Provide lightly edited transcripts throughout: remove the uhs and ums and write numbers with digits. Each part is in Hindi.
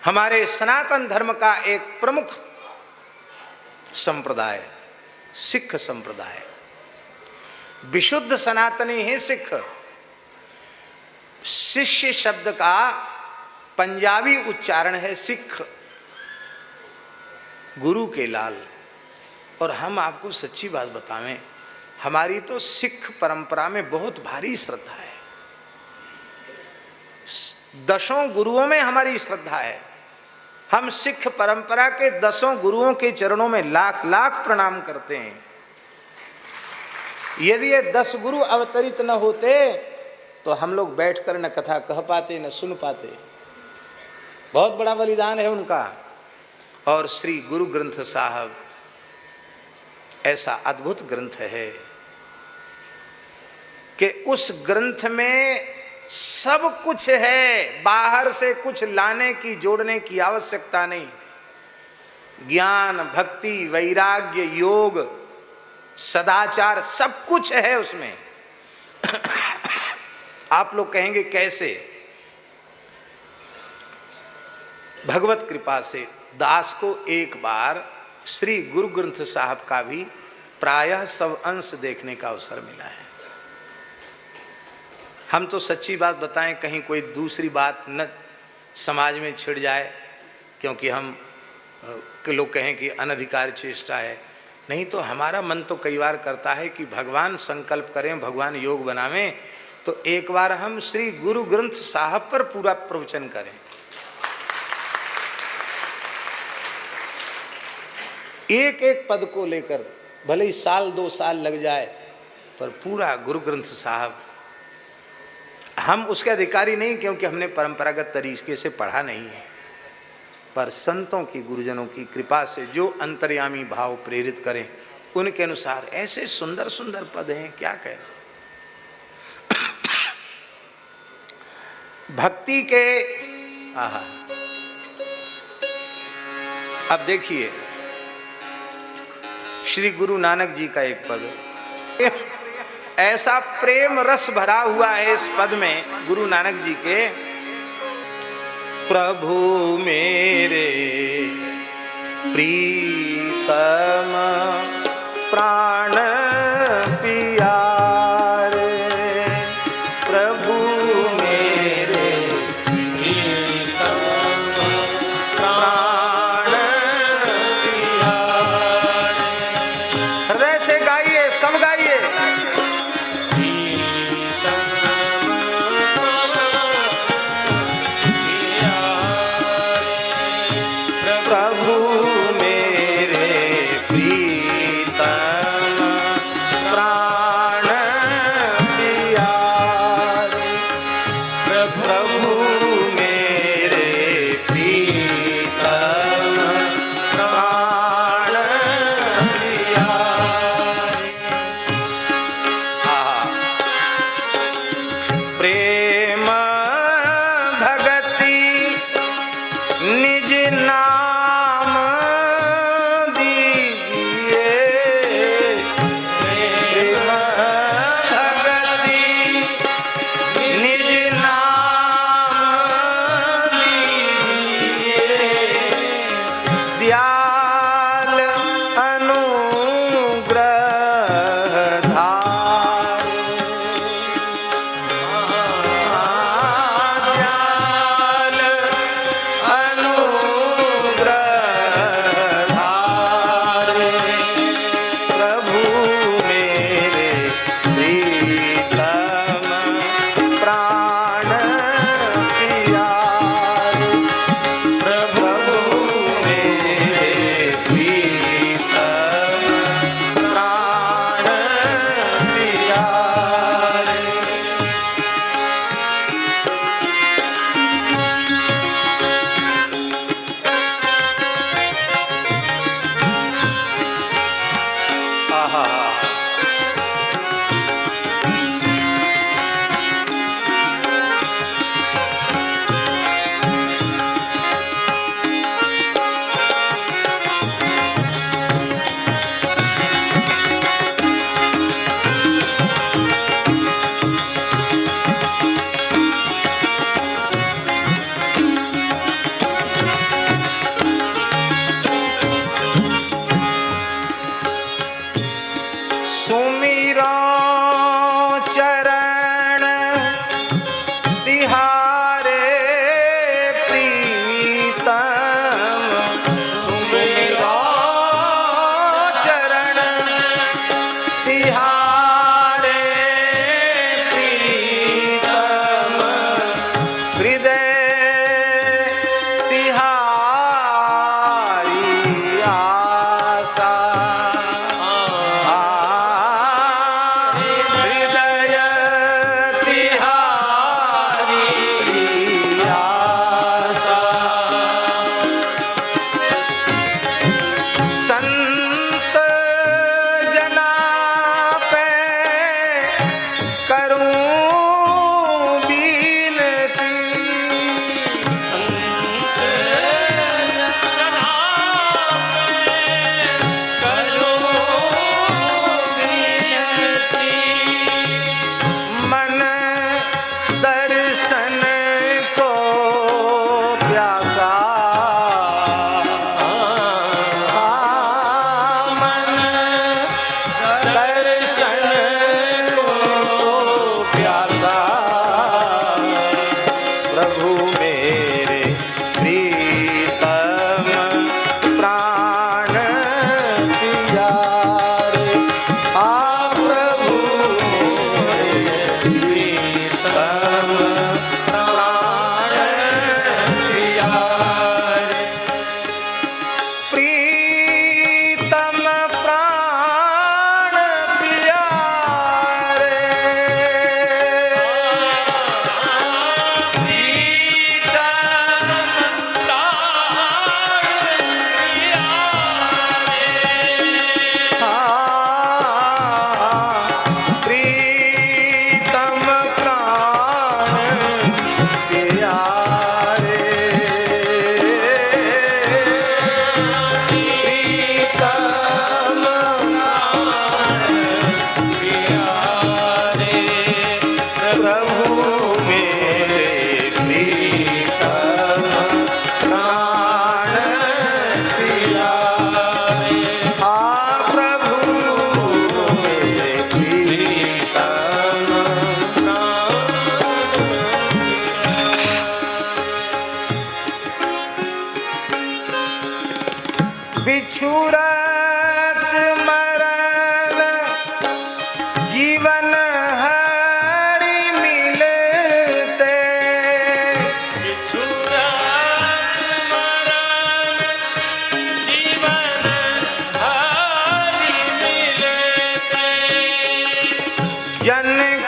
हमारे सनातन धर्म का एक प्रमुख संप्रदाय सिख संप्रदाय। विशुद्ध सनातनी है सिख। शिष्य शब्द का पंजाबी उच्चारण है सिख, गुरु के लाल। और हम आपको सच्ची बात बतावें, हमारी तो सिख परंपरा में बहुत भारी श्रद्धा है। 10 गुरुओं में हमारी श्रद्धा है। हम सिख परंपरा के 10 गुरुओं के चरणों में लाख लाख प्रणाम करते हैं। यदि ये 10 गुरु अवतरित न होते तो हम लोग बैठकर न कथा कह पाते न सुन पाते। बहुत बड़ा बलिदान है उनका। और श्री गुरु ग्रंथ साहब ऐसा अद्भुत ग्रंथ है कि उस ग्रंथ में सब कुछ है, बाहर से कुछ लाने की जोड़ने की आवश्यकता नहीं। ज्ञान, भक्ति, वैराग्य, योग, सदाचार सब कुछ है उसमें। आप लोग कहेंगे कैसे? भगवत कृपा से दास को एक बार श्री गुरु ग्रंथ साहब का भी प्रायः सब अंश देखने का अवसर मिला है। हम तो सच्ची बात बताएं, कहीं कोई दूसरी बात न समाज में छिड़ जाए, क्योंकि हम लोग कहें कि अनधिकार चेष्टा है। नहीं तो हमारा मन तो कई बार करता है कि भगवान संकल्प करें, भगवान योग बनावें, तो एक बार हम श्री गुरु ग्रंथ साहब पर पूरा प्रवचन करें। एक एक पद को लेकर भले ही 1-2 साल लग जाए, पर पूरा गुरु ग्रंथ साहब। हम उसके अधिकारी नहीं, क्योंकि हमने परंपरागत तरीके से पढ़ा नहीं है, पर संतों की, गुरुजनों की कृपा से जो अंतर्यामी भाव प्रेरित करें उनके अनुसार ऐसे सुंदर सुंदर पद हैं, क्या कहें। भक्ति के आहा, अब देखिए श्री गुरु नानक जी का एक पद, ऐसा प्रेम रस भरा हुआ है इस पद में गुरु नानक जी के। प्रभु मेरे प्रीतम प्राण पियारे, प्रभु मेरे प्रीतम प्राण पियारे। हृदय से गाइए, सब गाइए। प्रभु मेरे प्रीतम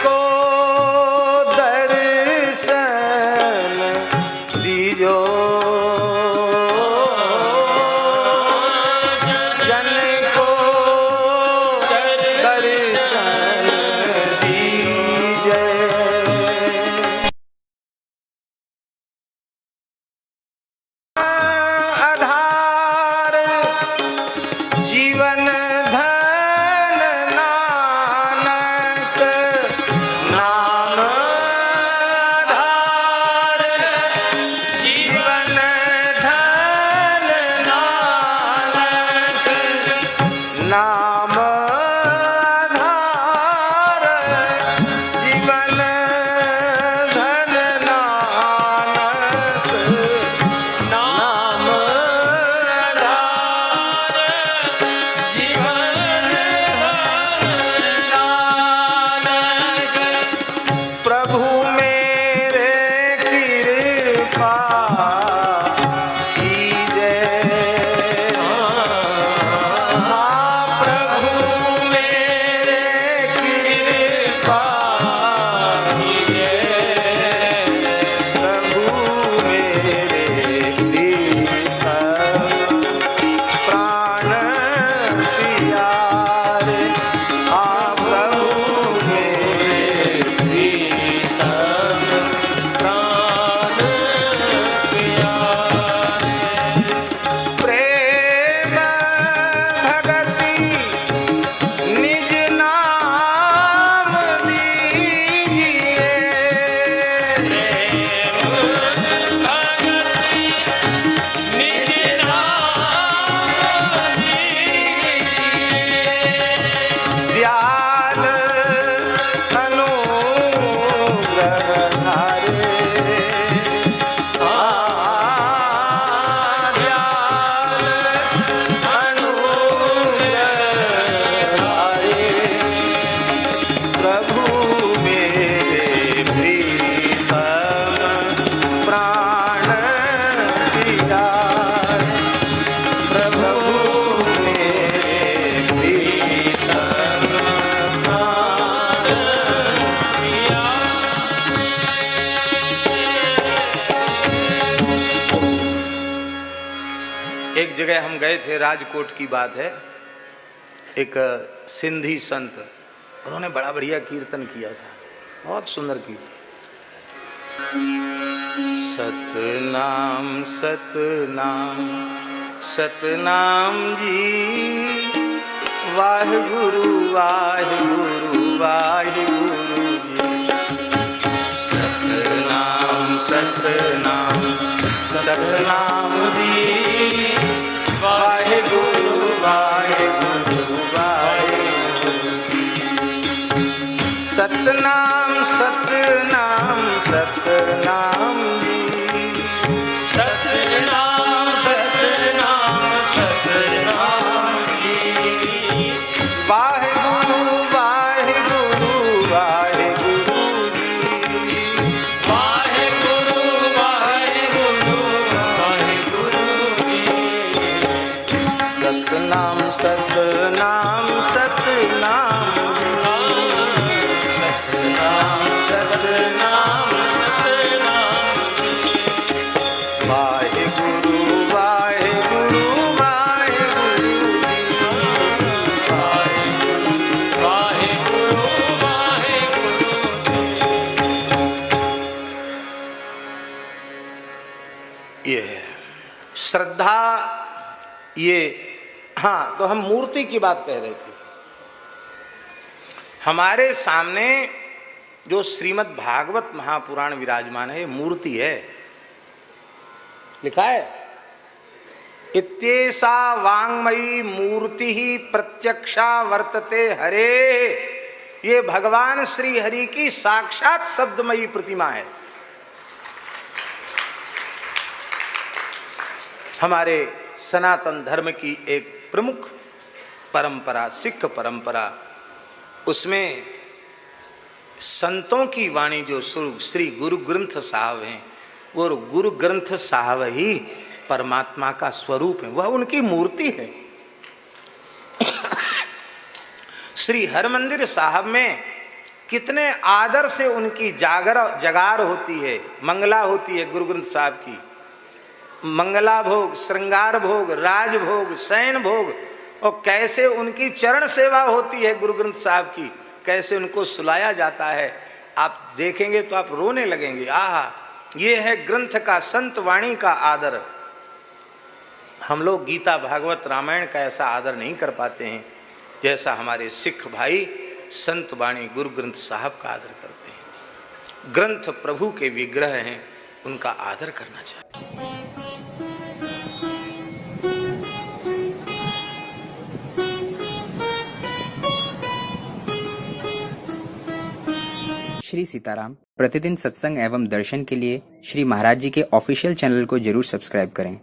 को दर्शन दीजो, जन को दर्शन दीजे। आधार जीवन धन नानक नाम आधार, जीवन धन नानक नाम आधार, जीवन धन नानक नाम आधार, जीवन नानक। प्रभु मेरे कृपा कीजे, प्रभु मेरे कृपा कीजे, प्रभु मेरे प्रीतम प्राण प्यारे, प्रभु मेरे प्रीतम प्राण प्यारे। प्रेम भगति निज नाम दीजिए, प्रेम भगति निज नाम दीजिए। दयाल अनुग्रहधारे, दयाल अनुग्रहधारे, प्रभु मेरे प्रीतम प्राण प्यारे, प्रभु मेरे प्रीतम प्राण प्यारे। एक जगह हम गए थे, राजकोट की बात है, एक सिंधी संत, उन्होंने बड़ा बढ़िया कीर्तन किया था, बहुत सुंदर कीर्तन। सतनाम सतनाम सतनाम जी, वाहिगुरु वाहिगुरु वाहिगुरु जी। सतनाम सतनाम सतनाम जी, वाहिगुरु वाहिगुरु वाहिगुरु जी। सतनाम सतनाम सतनाम जी, सतनाम सतनाम सतनाम जी। वाहिगुरु वाहिगुरु वाहिगुरु जी, वाहिगुरु वाहिगुरु वाहिगुरु जी। सतनाम सतनाम सतनाम जी, सतनाम सतनाम सतनाम जी। वाहिगुरु वाहिगुरु वाहिगुरु जी, वाहिगुरु वाहिगुरु वाहिगुरु जी। ये है श्रद्धा। ये हाँ, तो हम मूर्ति की बात कह रहे थे। हमारे सामने जो श्रीमद् भागवत महापुराण विराजमान है, ये मूर्ति है। लिखा है, इत्येषा वाङ्मयी मूर्ति ही प्रत्यक्षा वर्तते हरे। ये भगवान श्री हरि की साक्षात शब्दमयी प्रतिमा है। हमारे सनातन धर्म की एक प्रमुख परंपरा, सिख परंपरा, उसमें संतों की वाणी जो श्री गुरु ग्रंथ साहब हैं, वो गुरु ग्रंथ साहब ही परमात्मा का स्वरूप है, वह उनकी मूर्ति है। श्री हरमंदिर साहब में कितने आदर से उनकी जगार होती है, मंगला होती है गुरु ग्रंथ साहब की। मंगला भोग, श्रृंगार भोग, राज भोग, शयन भोग, और कैसे उनकी चरण सेवा होती है गुरु ग्रंथ साहब की, कैसे उनको सुलाया जाता है। आप देखेंगे तो आप रोने लगेंगे। आहा, ये है ग्रंथ का, संत वाणी का आदर। हम लोग गीता, भागवत, रामायण का ऐसा आदर नहीं कर पाते हैं जैसा हमारे सिख भाई संत वाणी गुरु ग्रंथ साहब का आदर करते हैं। ग्रंथ प्रभु के विग्रह हैं, उनका आदर करना चाहिए। श्री सीताराम प्रतिदिन सत्संग एवं दर्शन के लिए श्री महाराज जी के ऑफिशियल चैनल को जरूर सब्सक्राइब करें।